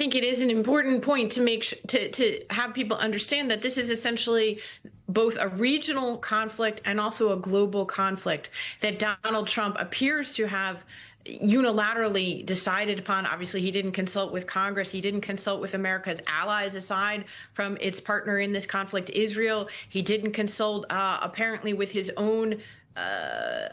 think it is an important point to make to have people understand that this is essentially both a regional conflict and also a global conflict that Donald Trump appears to have unilaterally decided upon. Obviously, he didn't consult with Congress. He didn't consult with America's allies aside from its partner in this conflict, Israel. He didn't consult apparently with his own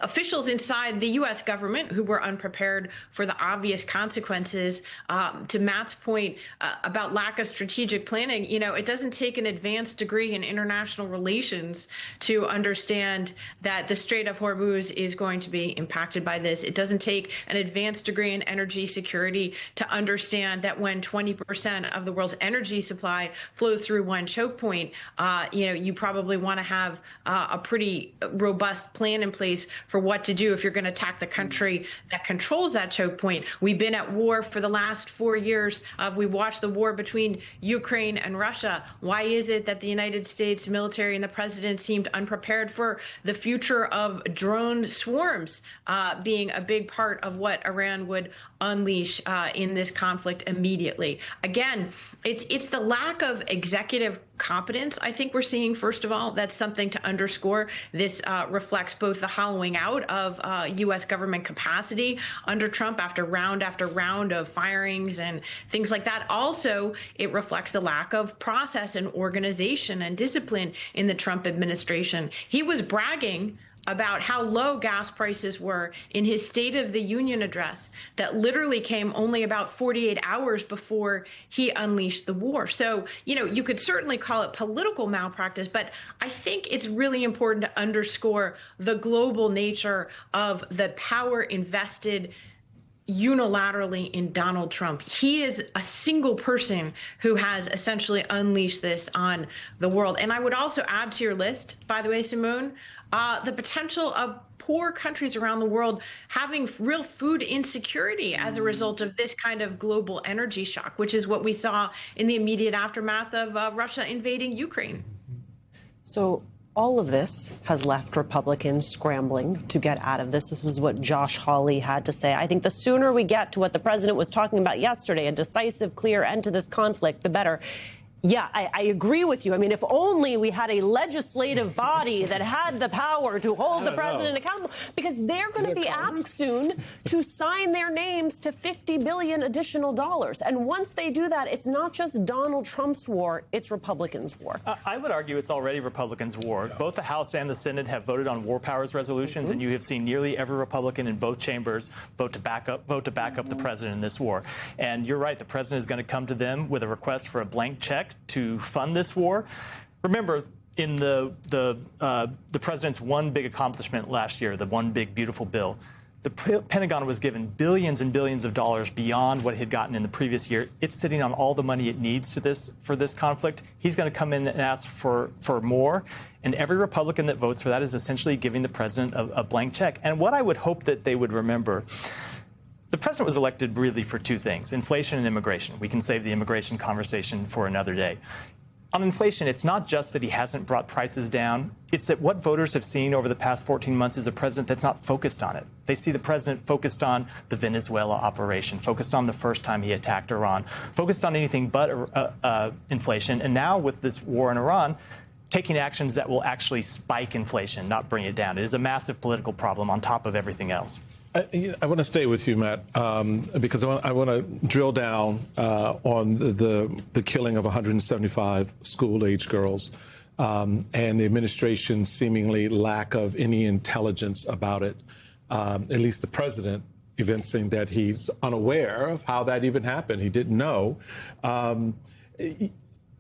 officials inside the U.S. government who were unprepared for the obvious consequences. To Matt's point about lack of strategic planning, it doesn't take an advanced degree in international relations to understand that the Strait of Hormuz is going to be impacted by this. It doesn't take an advanced degree in energy security to understand that when 20% of the world's energy supply flows through one choke point, you probably want to have a pretty robust plan in place for what to do if you're going to attack the country that controls that choke point. We've been at war for the last 4 years. We watched the war between Ukraine and Russia. Why is it that the United States military and the president seemed unprepared for the future of drone swarms being a big part of what Iran would unleash in this conflict immediately? Again, it's the lack of executive competence I think we're seeing. First of all, that's something to underscore. This reflects both the hollowing out of U.S. government capacity under Trump after round of firings and things like that. Also, it reflects the lack of process and organization and discipline in the Trump administration. He was bragging about how low gas prices were in his State of the Union address that literally came only about 48 hours before he unleashed the war. So, you could certainly call it political malpractice, but I think it's really important to underscore the global nature of the power invested unilaterally in Donald Trump. He is a single person who has essentially unleashed this on the world. And I would also add to your list, by the way, Simone, the potential of poor countries around the world having real food insecurity as a result of this kind of global energy shock, which is what we saw in the immediate aftermath of Russia invading Ukraine. So all of this has left Republicans scrambling to get out of this. This is what Josh Hawley had to say. I think the sooner we get to what the president was talking about yesterday, a decisive, clear end to this conflict, the better. Yeah, I agree with you. I mean, if only we had a legislative body that had the power to hold the president accountable, because they're going to be asked soon to sign their names to $50 billion additional dollars. And once they do that, it's not just Donald Trump's war, it's Republicans' war. I would argue it's already Republicans' war. Both the House and the Senate have voted on war powers resolutions, and you have seen nearly every Republican in both chambers vote to back up the president in this war. And you're right, the president is going to come to them with a request for a blank check to fund this war. Remember, in the president's one big accomplishment last year, the one big beautiful bill, the Pentagon was given billions and billions of dollars beyond what it had gotten in the previous year. It's sitting on all the money it needs for this conflict. He's going to come in and ask for more. And every Republican that votes for that is essentially giving the president a blank check. And what I would hope that they would remember, the president was elected really for two things: inflation and immigration. We can save the immigration conversation for another day. On inflation, it's not just that he hasn't brought prices down. It's that what voters have seen over the past 14 months is a president that's not focused on it. They see the president focused on the Venezuela operation, focused on the first time he attacked Iran, focused on anything but inflation. And now with this war in Iran, taking actions that will actually spike inflation, not bring it down. It is a massive political problem on top of everything else. I want to stay with you, Matt, because I want to drill down on the killing of 175 school-age girls and the administration's seemingly lack of any intelligence about it, at least the president evincing that he's unaware of how that even happened. He didn't know.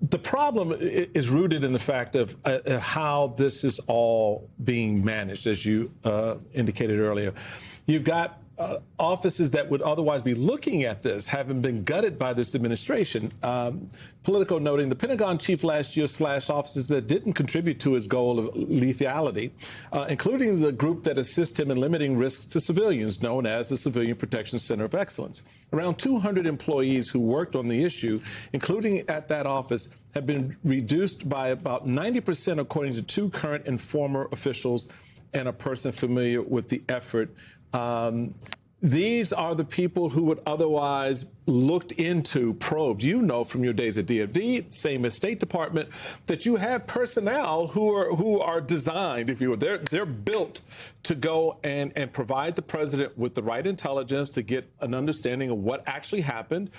The problem is rooted in the fact of how this is all being managed, as you indicated earlier. You've got offices that would otherwise be looking at this, having been gutted by this administration. Politico noting the Pentagon chief last year slashed offices that didn't contribute to his goal of lethality, including the group that assists him in limiting risks to civilians, known as the Civilian Protection Center of Excellence. Around 200 employees who worked on the issue, including at that office, have been reduced by about 90%, according to two current and former officials and a person familiar with the effort. these are the people who would otherwise looked into, probed. You know from your days at DFD, same as State Department, that you have personnel who are designed, if you will, they're built to go and provide the president with the right intelligence to get an understanding of what actually happened.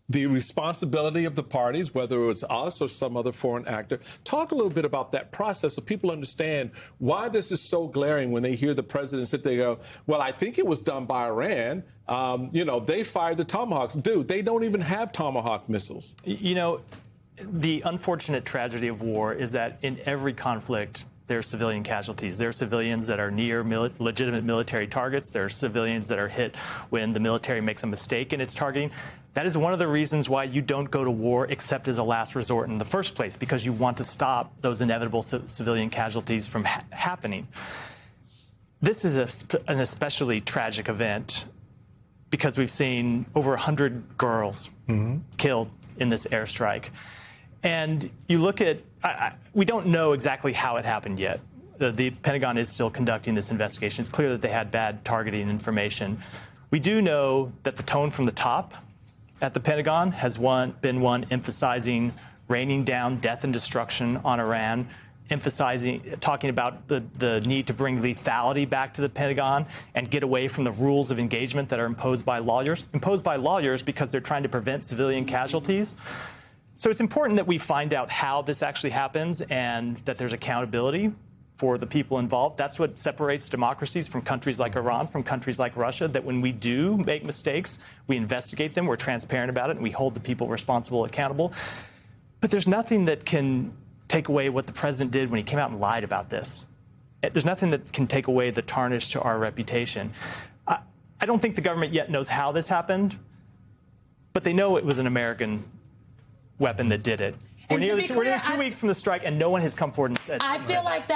The responsibility of the parties, whether it was us or some other foreign actor. Talk a little bit about that process so people understand why this is so glaring when they hear the president sit there and go, well, I think it was done by Iran. They fired the Tomahawks. Dude, they don't even have Tomahawk missiles. The unfortunate tragedy of war is that in every conflict, there are civilian casualties. There are civilians that are near legitimate military targets. There are civilians that are hit when the military makes a mistake in its targeting. That is one of the reasons why you don't go to war except as a last resort in the first place, because you want to stop those inevitable civilian casualties from happening. This is an especially tragic event because we've seen over 100 girls killed in this airstrike. And you look at, we don't know exactly how it happened yet. The Pentagon is still conducting this investigation. It's clear that they had bad targeting information. We do know that the tone from the top at the Pentagon has been one emphasizing raining down death and destruction on Iran, talking about the need to bring lethality back to the Pentagon and get away from the rules of engagement that are imposed by lawyers because they're trying to prevent civilian casualties. So it's important that we find out how this actually happens and that there's accountability for the people involved. That's what separates democracies from countries like Iran, from countries like Russia, that when we do make mistakes, we investigate them, we're transparent about it, and we hold the people responsible accountable. But there's nothing that can take away what the president did when he came out and lied about this. There's nothing that can take away the tarnish to our reputation. I don't think the government yet knows how this happened, but they know it was an American weapon that did it. We're nearly 2 weeks from the strike, and no one has come forward and said. I feel like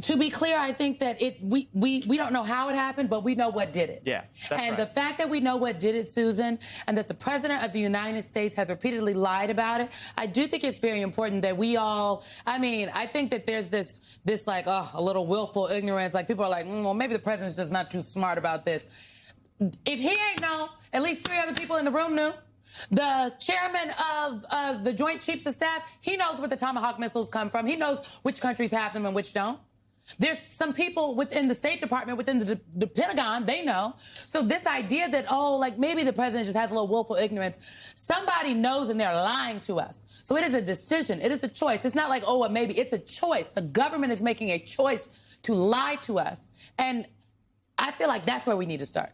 to be clear, I think that we don't know how it happened, but we know what did it. Yeah, that's and right. The fact that we know what did it, Susan, and that the president of the United States has repeatedly lied about it, I do think it's very important that we all. I think that there's this like a little willful ignorance. Like people are like, well, maybe the president's just not too smart about this. If he ain't know, at least 3 other people in the room knew. The chairman of the Joint Chiefs of Staff, he knows where the Tomahawk missiles come from. He knows which countries have them and which don't. There's some people within the State Department, within the Pentagon, they know. So this idea that, maybe the president just has a little willful ignorance, somebody knows and they're lying to us. So it is a decision. It is a choice. It's not like, maybe. It's a choice. The government is making a choice to lie to us. And I feel like that's where we need to start.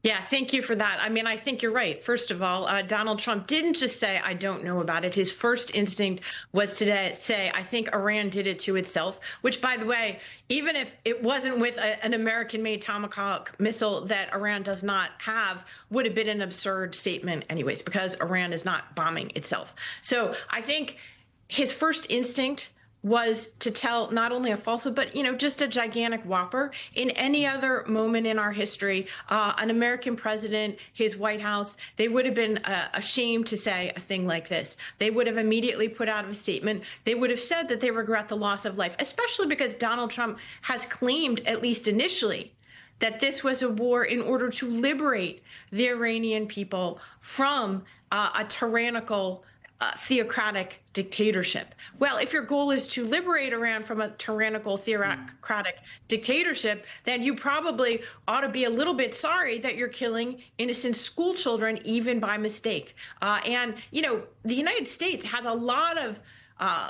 Yeah, thank you for that. I think you're right. First of all, Donald Trump didn't just say, I don't know about it. His first instinct was to say, I think Iran did it to itself, which, by the way, even if it wasn't with an American-made Tomahawk missile that Iran does not have, would have been an absurd statement anyways, because Iran is not bombing itself. So I think his first instinct was to tell not only a falsehood, but, just a gigantic whopper. In any other moment in our history, an American president, his White House, they would have been ashamed to say a thing like this. They would have immediately put out a statement. They would have said that they regret the loss of life, especially because Donald Trump has claimed, at least initially, that this was a war in order to liberate the Iranian people from a tyrannical theocratic dictatorship. Well, if your goal is to liberate Iran from a tyrannical theocratic dictatorship, then you probably ought to be a little bit sorry that you're killing innocent school children, even by mistake. And the United States has a lot of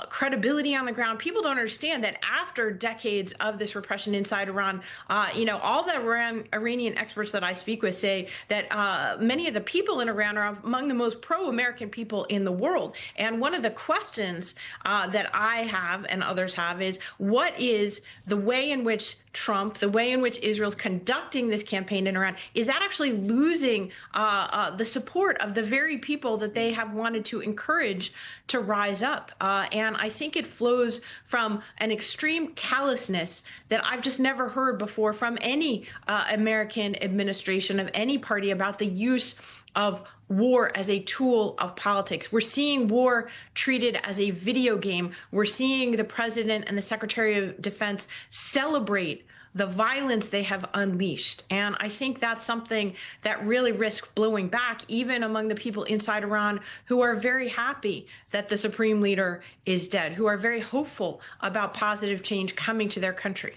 credibility on the ground. People don't understand that after decades of this repression inside Iran, all the Iranian experts that I speak with say that many of the people in Iran are among the most pro-American people in the world. And one of the questions that I have and others have is, what is the way in which Trump, the way in which Israel's conducting this campaign in Iran, is that actually losing the support of the very people that they have wanted to encourage to rise up? And I think it flows from an extreme callousness that I've just never heard before from any American administration of any party about the use of war as a tool of politics. We're seeing war treated as a video game. We're seeing the president and the Secretary of Defense celebrate the violence they have unleashed. And I think that's something that really risks blowing back, even among the people inside Iran who are very happy that the supreme leader is dead, who are very hopeful about positive change coming to their country.